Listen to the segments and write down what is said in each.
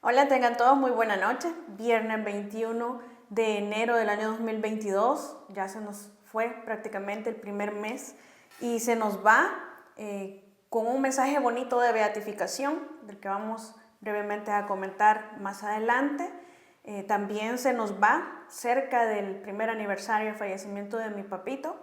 Hola, tengan todos muy buena noche. Viernes 21 de enero del año 2022. Ya se nos fue prácticamente el primer mes y se nos va con un mensaje bonito de beatificación, del que vamos brevemente a comentar más adelante. También se nos va cerca del primer aniversario del fallecimiento de mi papito,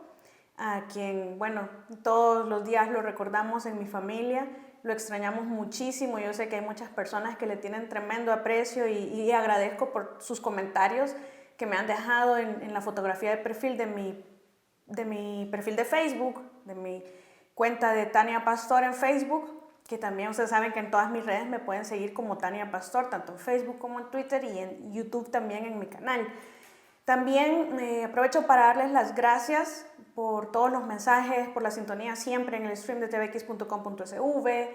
a quien, bueno, todos los días lo recordamos en mi familia, lo extrañamos muchísimo. Yo sé que hay muchas personas que le tienen tremendo aprecio y agradezco por sus comentarios que me han dejado en la fotografía de perfil de mi perfil de Facebook, de mi cuenta de Tania Pastor en Facebook, que también ustedes saben que en todas mis redes me pueden seguir como Tania Pastor, tanto en Facebook como en Twitter y en YouTube también en mi canal. También aprovecho para darles las gracias por todos los mensajes, por la sintonía siempre en el stream de tvx.com.sv,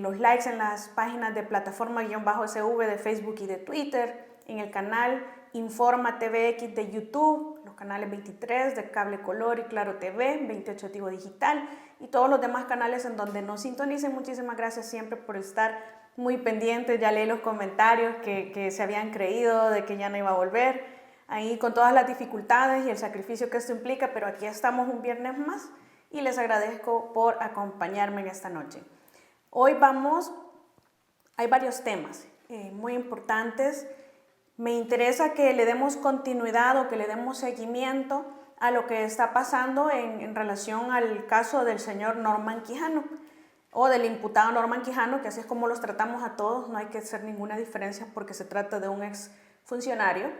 los likes en las páginas de plataforma-sv de Facebook y de Twitter, en el canal Informa TVX de YouTube, los canales 23 de Cable Color y Claro TV, 28 Tigo Digital y todos los demás canales en donde nos sintonicen. Muchísimas gracias siempre por estar muy pendientes. Ya leí los comentarios que se habían creído de que ya no iba a volver. Ahí con todas las dificultades y el sacrificio que esto implica, pero aquí estamos un viernes más y les agradezco por acompañarme en esta noche. Hoy hay varios temas muy importantes. Me interesa que le demos continuidad o que le demos seguimiento a lo que está pasando en relación al caso del señor Norman Quijano o del imputado Norman Quijano, que así es como los tratamos a todos, no hay que hacer ninguna diferencia porque se trata de un ex funcionario.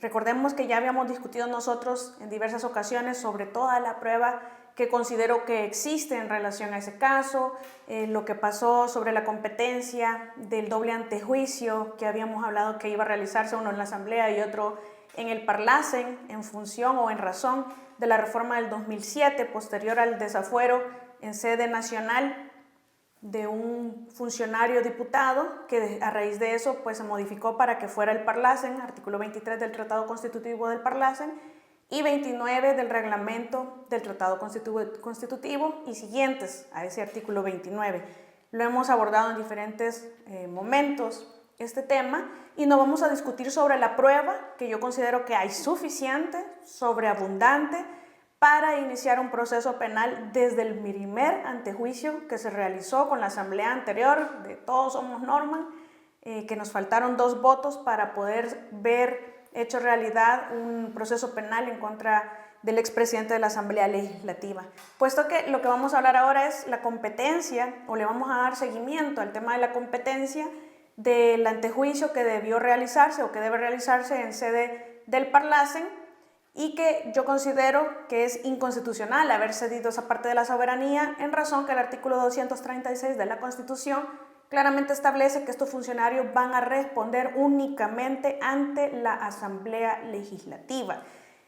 Recordemos que ya habíamos discutido nosotros en diversas ocasiones sobre toda la prueba que considero que existe en relación a ese caso, lo que pasó sobre la competencia del doble antejuicio que habíamos hablado que iba a realizarse uno en la Asamblea y otro en el Parlacen en función o en razón de la reforma del 2007 posterior al desafuero en sede nacional de un funcionario diputado que a raíz de eso pues se modificó para que fuera el Parlacen, artículo 23 del Tratado Constitutivo del Parlacen y 29 del reglamento del Tratado Constitutivo y siguientes a ese artículo 29. Lo hemos abordado en diferentes momentos este tema y no vamos a discutir sobre la prueba, que yo considero que hay suficiente, sobreabundante, para iniciar un proceso penal desde el primer antejuicio que se realizó con la asamblea anterior de Todos Somos Norman, que nos faltaron 2 votos para poder ver hecho realidad un proceso penal en contra del expresidente de la Asamblea Legislativa. Puesto que lo que vamos a hablar ahora es la competencia, o le vamos a dar seguimiento al tema de la competencia del antejuicio que debió realizarse o que debe realizarse en sede del Parlacen, y que yo considero que es inconstitucional haber cedido esa parte de la soberanía en razón que el artículo 236 de la Constitución claramente establece que estos funcionarios van a responder únicamente ante la Asamblea Legislativa.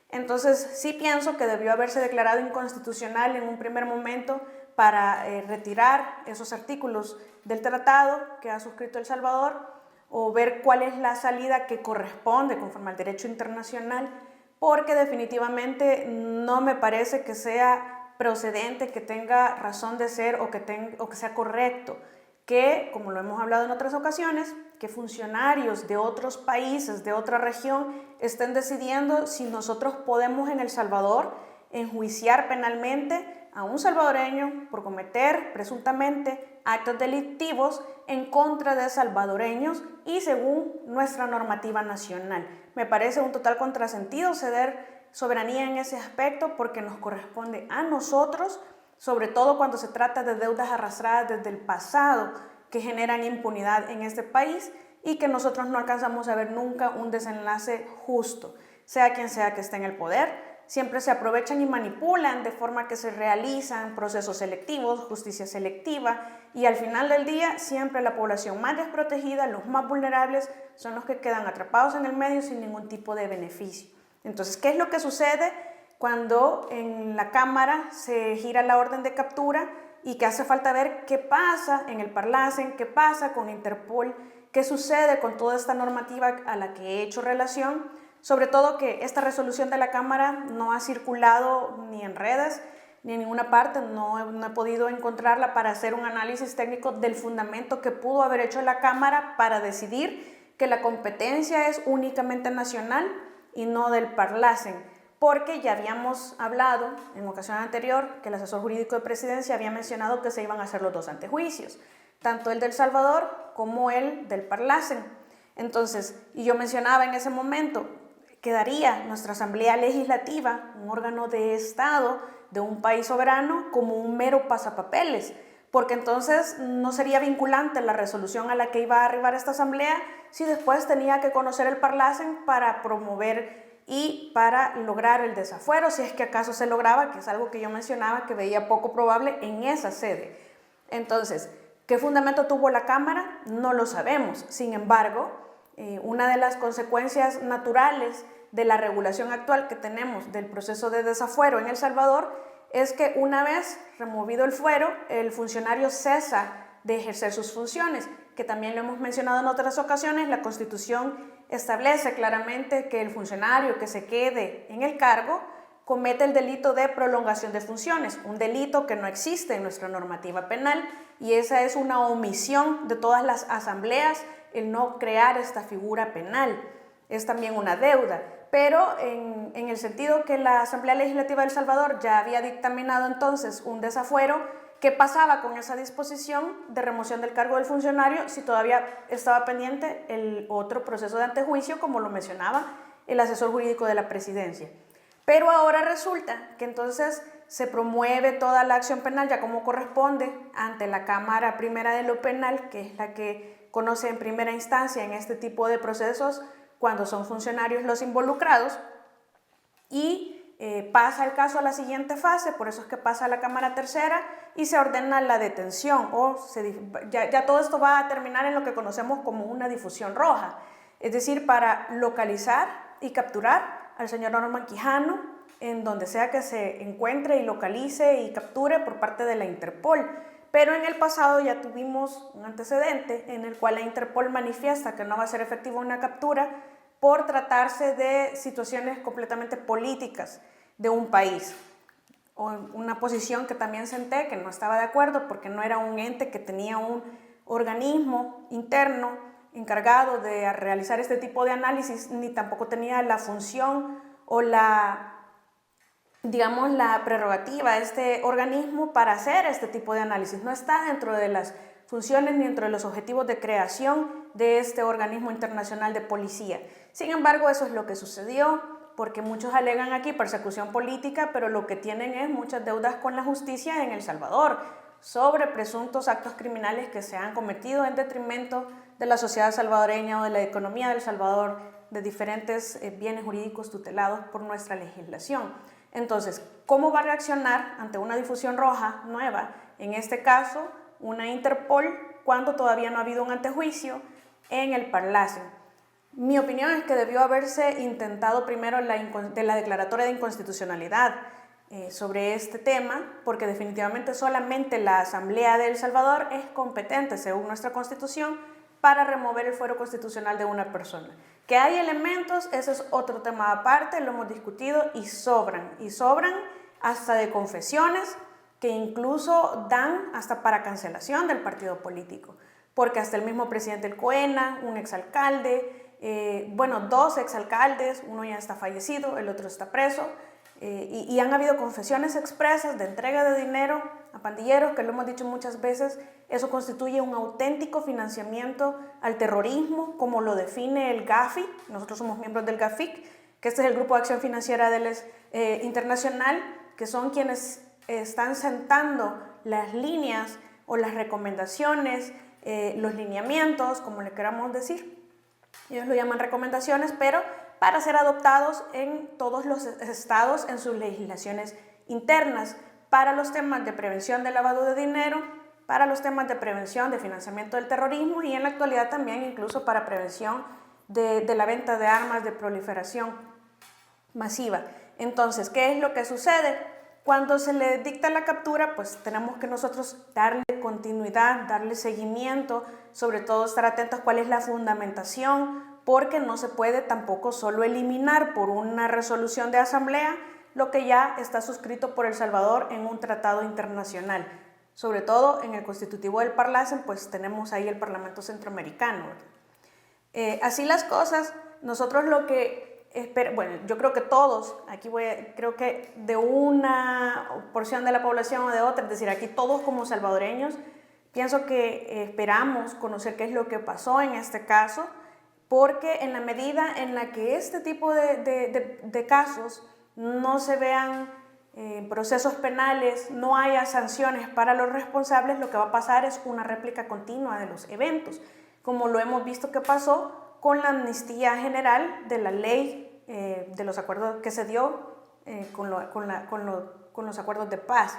Entonces sí pienso que debió haberse declarado inconstitucional en un primer momento para retirar esos artículos del tratado que ha suscrito El Salvador o ver cuál es la salida que corresponde conforme al derecho internacional, porque definitivamente no me parece que sea procedente, que tenga razón de ser o que sea correcto que, como lo hemos hablado en otras ocasiones, que funcionarios de otros países, de otra región, estén decidiendo si nosotros podemos en El Salvador enjuiciar penalmente a un salvadoreño por cometer presuntamente actos delictivos en contra de salvadoreños y según nuestra normativa nacional. Me parece un total contrasentido ceder soberanía en ese aspecto porque nos corresponde a nosotros, sobre todo cuando se trata de deudas arrastradas desde el pasado que generan impunidad en este país y que nosotros no alcanzamos a ver nunca un desenlace justo, sea quien sea que esté en el poder. Siempre se aprovechan y manipulan de forma que se realizan procesos selectivos, justicia selectiva y al final del día siempre la población más desprotegida, los más vulnerables son los que quedan atrapados en el medio sin ningún tipo de beneficio. Entonces, ¿qué es lo que sucede cuando en la Cámara se gira la orden de captura y que hace falta ver qué pasa en el Parlacen, qué pasa con Interpol, qué sucede con toda esta normativa a la que he hecho relación? Sobre todo que esta resolución de la Cámara no ha circulado ni en redes ni en ninguna parte, no he podido encontrarla para hacer un análisis técnico del fundamento que pudo haber hecho la Cámara para decidir que la competencia es únicamente nacional y no del Parlacen, porque ya habíamos hablado en ocasión anterior que el asesor jurídico de Presidencia había mencionado que se iban a hacer los dos antejuicios, tanto el del Salvador como el del Parlacen. Entonces, y yo mencionaba en ese momento, quedaría nuestra Asamblea Legislativa, un órgano de Estado de un país soberano, como un mero pasapapeles, porque entonces no sería vinculante la resolución a la que iba a arribar esta Asamblea si después tenía que conocer el Parlacen para promover y para lograr el desafuero, si es que acaso se lograba, que es algo que yo mencionaba que veía poco probable en esa sede. Entonces, ¿qué fundamento tuvo la Cámara? No lo sabemos. Sin embargo, una de las consecuencias naturales de la regulación actual que tenemos del proceso de desafuero en El Salvador es que una vez removido el fuero, el funcionario cesa de ejercer sus funciones, que también lo hemos mencionado en otras ocasiones. La Constitución establece claramente que el funcionario que se quede en el cargo comete el delito de prolongación de funciones, un delito que no existe en nuestra normativa penal, y esa es una omisión de todas las asambleas, el no crear esta figura penal. Es también una deuda, pero en el sentido que la Asamblea Legislativa de El Salvador ya había dictaminado entonces un desafuero, ¿qué pasaba con esa disposición de remoción del cargo del funcionario si todavía estaba pendiente el otro proceso de antejuicio, como lo mencionaba el asesor jurídico de la Presidencia? Pero ahora resulta que entonces se promueve toda la acción penal ya como corresponde ante la Cámara Primera de lo Penal, que es la que conoce en primera instancia en este tipo de procesos cuando son funcionarios los involucrados, y pasa el caso a la siguiente fase, por eso es que pasa a la Cámara Tercera y se ordena la detención, ya todo esto va a terminar en lo que conocemos como una difusión roja, es decir, para localizar y capturar al señor Norman Quijano en donde sea que se encuentre y localice y capture por parte de la Interpol. Pero en el pasado ya tuvimos un antecedente en el cual la Interpol manifiesta que no va a ser efectiva una captura por tratarse de situaciones completamente políticas de un país, o una posición que también senté que no estaba de acuerdo porque no era un ente que tenía un organismo interno encargado de realizar este tipo de análisis, ni tampoco tenía la función o la prerrogativa, este organismo, para hacer este tipo de análisis. No está dentro de las funciones ni dentro de los objetivos de creación de este organismo internacional de policía. Sin embargo, eso es lo que sucedió, porque muchos alegan aquí persecución política, pero lo que tienen es muchas deudas con la justicia en El Salvador sobre presuntos actos criminales que se han cometido en detrimento de la sociedad salvadoreña o de la economía del Salvador, de diferentes bienes jurídicos tutelados por nuestra legislación. Entonces, ¿cómo va a reaccionar ante una difusión roja nueva? En este caso, una Interpol, cuando todavía no ha habido un antejuicio en el Parlacen. Mi opinión es que debió haberse intentado primero la declaratoria de inconstitucionalidad sobre este tema, porque definitivamente solamente la Asamblea de El Salvador es competente, según nuestra Constitución, para remover el fuero constitucional de una persona. Que hay elementos, ese es otro tema aparte, lo hemos discutido, y sobran hasta de confesiones que incluso dan hasta para cancelación del partido político, porque hasta el mismo presidente del COENA, un exalcalde, dos exalcaldes, uno ya está fallecido, el otro está preso, y han habido confesiones expresas de entrega de dinero a pandilleros, que lo hemos dicho muchas veces. Eso constituye un auténtico financiamiento al terrorismo, como lo define el GAFI. Nosotros somos miembros del GAFIC, que este es el Grupo de Acción Financiera Internacional, que son quienes están sentando las líneas o las recomendaciones, los lineamientos, como le queramos decir. Ellos lo llaman recomendaciones, pero para ser adoptados en todos los estados en sus legislaciones internas, para los temas de prevención del lavado de dinero, para los temas de prevención de financiamiento del terrorismo, y en la actualidad también incluso para prevención de la venta de armas de proliferación masiva. Entonces, ¿qué es lo que sucede? Cuando se le dicta la captura, pues tenemos que nosotros darle continuidad, darle seguimiento, sobre todo estar atentos a cuál es la fundamentación, porque no se puede tampoco solo eliminar por una resolución de asamblea lo que ya está suscrito por El Salvador en un tratado internacional. Sobre todo en el constitutivo del Parlacen, pues tenemos ahí el Parlamento Centroamericano. Así las cosas, nosotros lo que bueno, yo creo que todos, aquí creo que de una porción de la población o de otra, es decir, aquí todos como salvadoreños, pienso que esperamos conocer qué es lo que pasó en este caso, porque en la medida en la que este tipo de casos no se vean procesos penales, no haya sanciones para los responsables, lo que va a pasar es una réplica continua de los eventos, como lo hemos visto que pasó con la amnistía general de la ley de los acuerdos que se dio con los acuerdos de paz.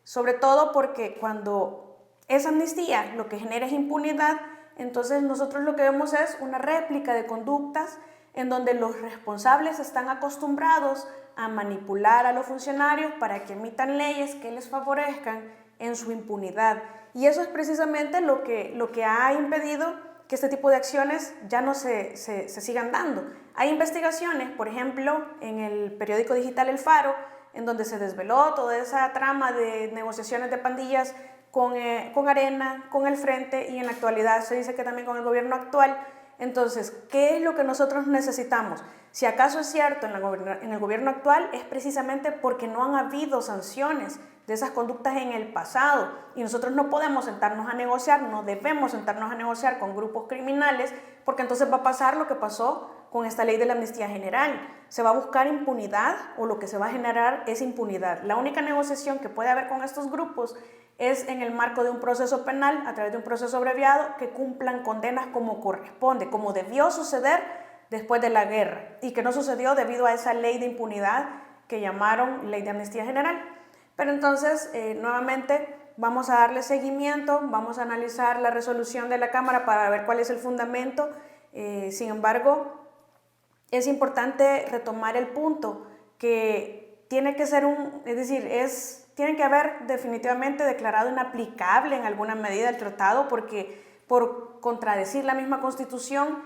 Sobre todo porque cuando esa amnistía lo que genera es impunidad, entonces nosotros lo que vemos es una réplica de conductas en donde los responsables están acostumbrados a manipular a los funcionarios para que emitan leyes que les favorezcan en su impunidad. Y eso es precisamente lo que ha impedido que este tipo de acciones ya no se sigan dando. Hay investigaciones, por ejemplo, en el periódico digital El Faro, en donde se desveló toda esa trama de negociaciones de pandillas con Arena, con el Frente, y en la actualidad se dice que también con el gobierno actual. Entonces, ¿qué es lo que nosotros necesitamos? Si acaso es cierto en el gobierno actual, es precisamente porque no han habido sanciones de esas conductas en el pasado, y nosotros no podemos sentarnos a negociar, no debemos sentarnos a negociar con grupos criminales, porque entonces va a pasar lo que pasó con esta ley de la amnistía general. Se va a buscar impunidad, o lo que se va a generar es impunidad. La única negociación que puede haber con estos grupos es en el marco de un proceso penal, a través de un proceso abreviado, que cumplan condenas como corresponde, como debió suceder después de la guerra, y que no sucedió debido a esa ley de impunidad que llamaron ley de amnistía general. Pero entonces, nuevamente, vamos a darle seguimiento, vamos a analizar la resolución de la Cámara para ver cuál es el fundamento. Sin embargo, es importante retomar el punto que tiene que ser tiene que haber definitivamente declarado inaplicable en alguna medida el tratado, porque por contradecir la misma Constitución,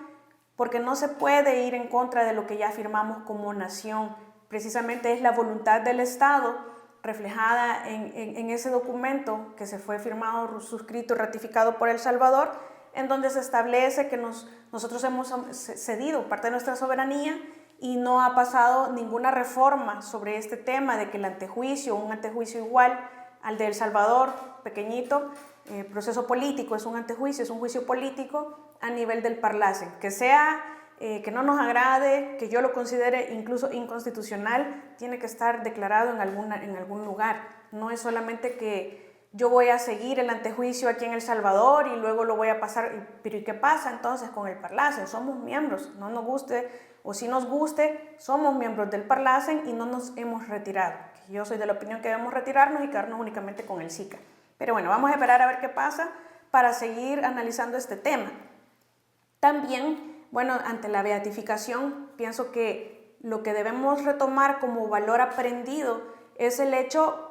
porque no se puede ir en contra de lo que ya firmamos como nación. Precisamente es la voluntad del Estado reflejada en ese documento que se fue firmado, suscrito y ratificado por El Salvador, en donde se establece que nosotros hemos cedido parte de nuestra soberanía y no ha pasado ninguna reforma sobre este tema de que el antejuicio, un antejuicio igual al de El Salvador, pequeñito, proceso político, es un antejuicio, es un juicio político a nivel del Parlacen, que no nos agrade, que yo lo considere incluso inconstitucional, tiene que estar declarado en algún lugar. No es solamente que yo voy a seguir el antejuicio aquí en El Salvador y luego lo voy a pasar, pero ¿y qué pasa entonces con el Parlacen? Somos miembros, no nos guste o si nos guste, somos miembros del Parlacen y no nos hemos retirado. Yo soy de la opinión que debemos retirarnos y quedarnos únicamente con el SICA. Pero bueno, vamos a esperar a ver qué pasa para seguir analizando este tema. También, bueno, ante la beatificación, pienso que lo que debemos retomar como valor aprendido es el hecho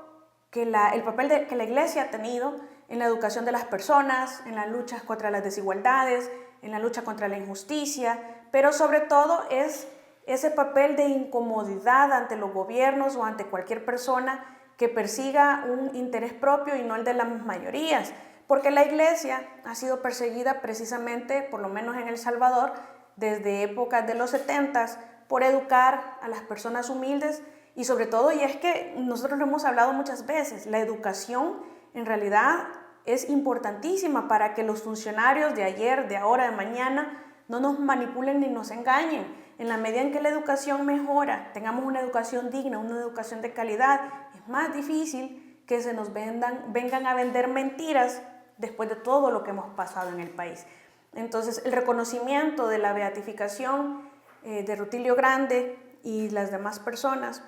que el papel que la Iglesia ha tenido en la educación de las personas, en las luchas contra las desigualdades, en la lucha contra la injusticia, pero sobre todo es ese papel de incomodidad ante los gobiernos o ante cualquier persona que persiga un interés propio y no el de las mayorías, porque la Iglesia ha sido perseguida precisamente, por lo menos en El Salvador, desde épocas de los 70s, por educar a las personas humildes. Y sobre todo, y es que nosotros lo hemos hablado muchas veces, la educación en realidad es importantísima para que los funcionarios de ayer, de ahora, de mañana, no nos manipulen ni nos engañen. En la medida en que la educación mejora, tengamos una educación digna, una educación de calidad, es más difícil que se nos vengan a vender mentiras después de todo lo que hemos pasado en el país. Entonces, el reconocimiento de la beatificación de Rutilio Grande y las demás personas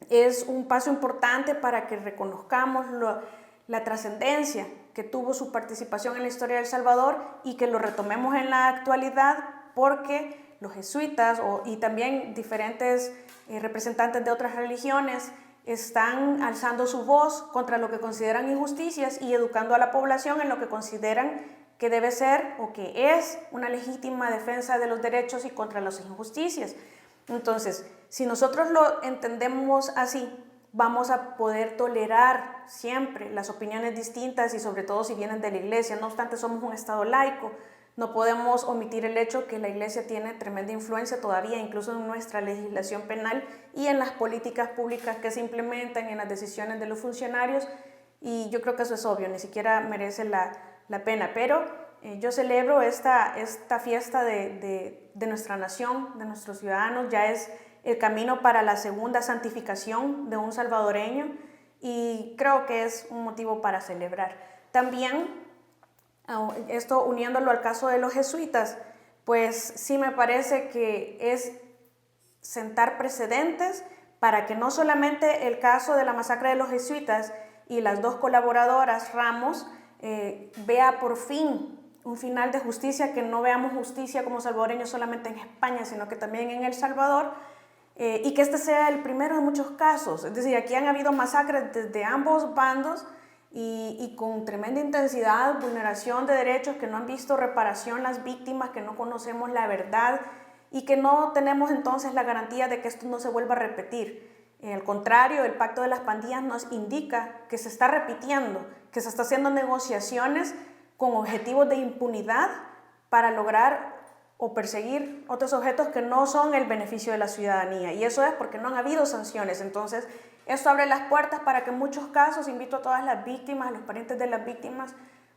es un paso importante para que reconozcamos la trascendencia que tuvo su participación en la historia de El Salvador y que lo retomemos en la actualidad, porque los jesuitas y también diferentes representantes de otras religiones están alzando su voz contra lo que consideran injusticias y educando a la población en lo que consideran que debe ser o que es una legítima defensa de los derechos y contra las injusticias. Entonces, Si nosotros lo entendemos así, vamos a poder tolerar siempre las opiniones distintas y sobre todo si vienen de la Iglesia. No obstante, somos un Estado laico. No podemos omitir el hecho que la Iglesia tiene tremenda influencia todavía, incluso en nuestra legislación penal y en las políticas públicas que se implementan, en las decisiones de los funcionarios, y yo creo que eso es obvio, ni siquiera merece la pena. Pero yo celebro esta fiesta de nuestra nación, de nuestros ciudadanos. Ya es el camino para la segunda santificación de un salvadoreño y creo que es un motivo para celebrar. También, esto uniéndolo al caso de los jesuitas, pues sí me parece que es sentar precedentes para que no solamente el caso de la masacre de los jesuitas y las 2 colaboradoras Ramos vea por fin un final de justicia, que no veamos justicia como salvadoreños solamente en España, sino que también en El Salvador, y que este sea el primero de muchos casos. Es decir, aquí han habido masacres desde ambos bandos y con tremenda intensidad, vulneración de derechos, que no han visto reparación las víctimas, que no conocemos la verdad y que no tenemos entonces la garantía de que esto no se vuelva a repetir. Al contrario, el pacto de las pandillas nos indica que se está repitiendo, que se está haciendo negociaciones con objetivos de impunidad para lograr o perseguir otros objetos que no son el beneficio de la ciudadanía. Y eso es porque no han habido sanciones. Entonces, esto abre las puertas para que en muchos casos, invito a todas las víctimas, a los parientes de las víctimas,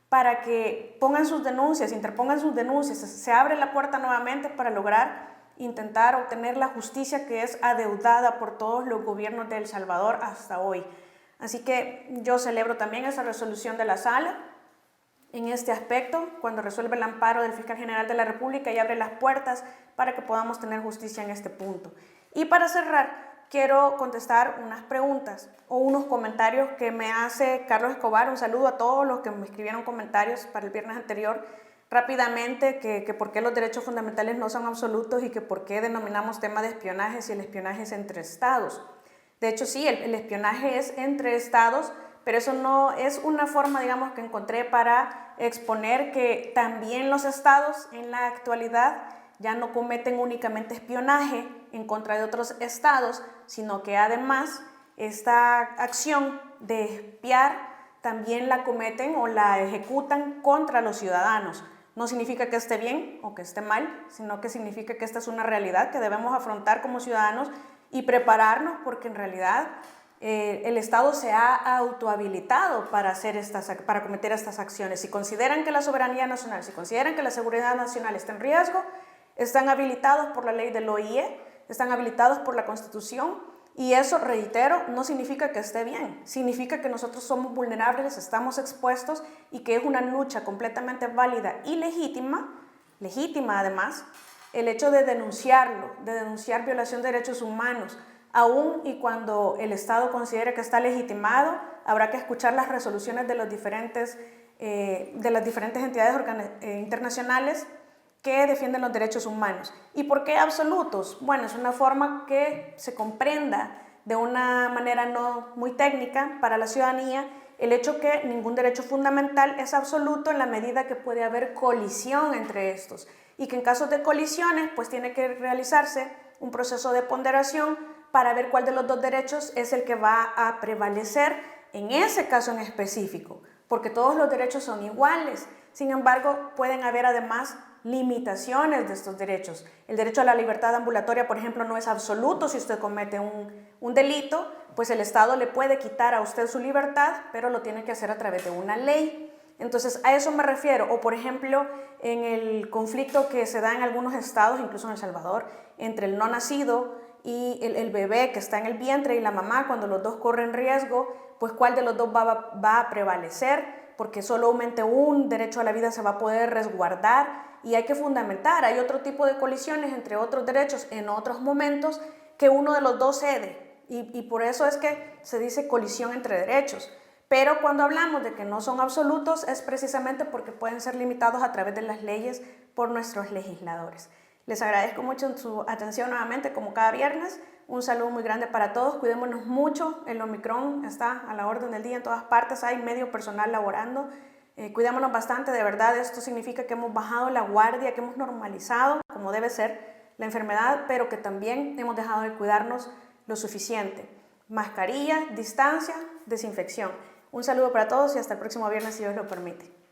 para que pongan sus denuncias, interpongan sus denuncias. Se abre la puerta nuevamente para lograr intentar obtener la justicia que es adeudada por todos los gobiernos de El Salvador hasta hoy. Así que yo celebro también esa resolución de la Sala en este aspecto, cuando resuelve el amparo del Fiscal General de la República y abre las puertas para que podamos tener justicia en este punto. Y para cerrar, quiero contestar unas preguntas o unos comentarios que me hace Carlos Escobar. Un saludo a todos los que me escribieron comentarios para el viernes anterior. Rápidamente, que por qué los derechos fundamentales no son absolutos y que por qué denominamos tema de espionaje si el espionaje es entre estados. De hecho, sí, el espionaje es entre estados, pero eso no es una forma, digamos, que encontré para exponer que también los estados en la actualidad ya no cometen únicamente espionaje en contra de otros estados, sino que además esta acción de espiar también la cometen o la ejecutan contra los ciudadanos. No significa que esté bien o que esté mal, sino que significa que esta es una realidad que debemos afrontar como ciudadanos y prepararnos, porque en realidad el Estado se ha autohabilitado para cometer estas acciones. Si consideran que la soberanía nacional, si consideran que la seguridad nacional está en riesgo, están habilitados por la ley del OIE, están habilitados por la Constitución, y eso, reitero, no significa que esté bien, significa que nosotros somos vulnerables, estamos expuestos y que es una lucha completamente válida y legítima además, el hecho de denunciarlo, de denunciar violación de derechos humanos. Aún y cuando el Estado considere que está legitimado, habrá que escuchar las resoluciones de las diferentes entidades internacionales que defienden los derechos humanos. ¿Y por qué absolutos? Bueno, es una forma que se comprenda de una manera no muy técnica para la ciudadanía el hecho que ningún derecho fundamental es absoluto en la medida que puede haber colisión entre estos y que en casos de colisiones pues tiene que realizarse un proceso de ponderación para ver cuál de los dos derechos es el que va a prevalecer en ese caso en específico, porque todos los derechos son iguales. Sin embargo, pueden haber además limitaciones de estos derechos. El derecho a la libertad ambulatoria, por ejemplo, no es absoluto. Si usted comete un delito, pues el Estado le puede quitar a usted su libertad, pero lo tiene que hacer a través de una ley. Entonces, a eso me refiero. O, por ejemplo, en el conflicto que se da en algunos estados, incluso en El Salvador, entre el no nacido y el bebé que está en el vientre y la mamá, cuando los dos corren riesgo, pues cuál de los dos va a prevalecer, porque solamente un derecho a la vida se va a poder resguardar y hay que fundamentar. Hay otro tipo de colisiones entre otros derechos en otros momentos que uno de los dos cede y por eso es que se dice colisión entre derechos. Pero cuando hablamos de que no son absolutos es precisamente porque pueden ser limitados a través de las leyes por nuestros legisladores. Les agradezco mucho su atención nuevamente, como cada viernes. Un saludo muy grande para todos. Cuidémonos mucho. El Omicron está a la orden del día en todas partes. Hay medio personal laborando. Cuidémonos bastante. De verdad, esto significa que hemos bajado la guardia, que hemos normalizado, como debe ser, la enfermedad, pero que también hemos dejado de cuidarnos lo suficiente. Mascarilla, distancia, desinfección. Un saludo para todos y hasta el próximo viernes si Dios lo permite.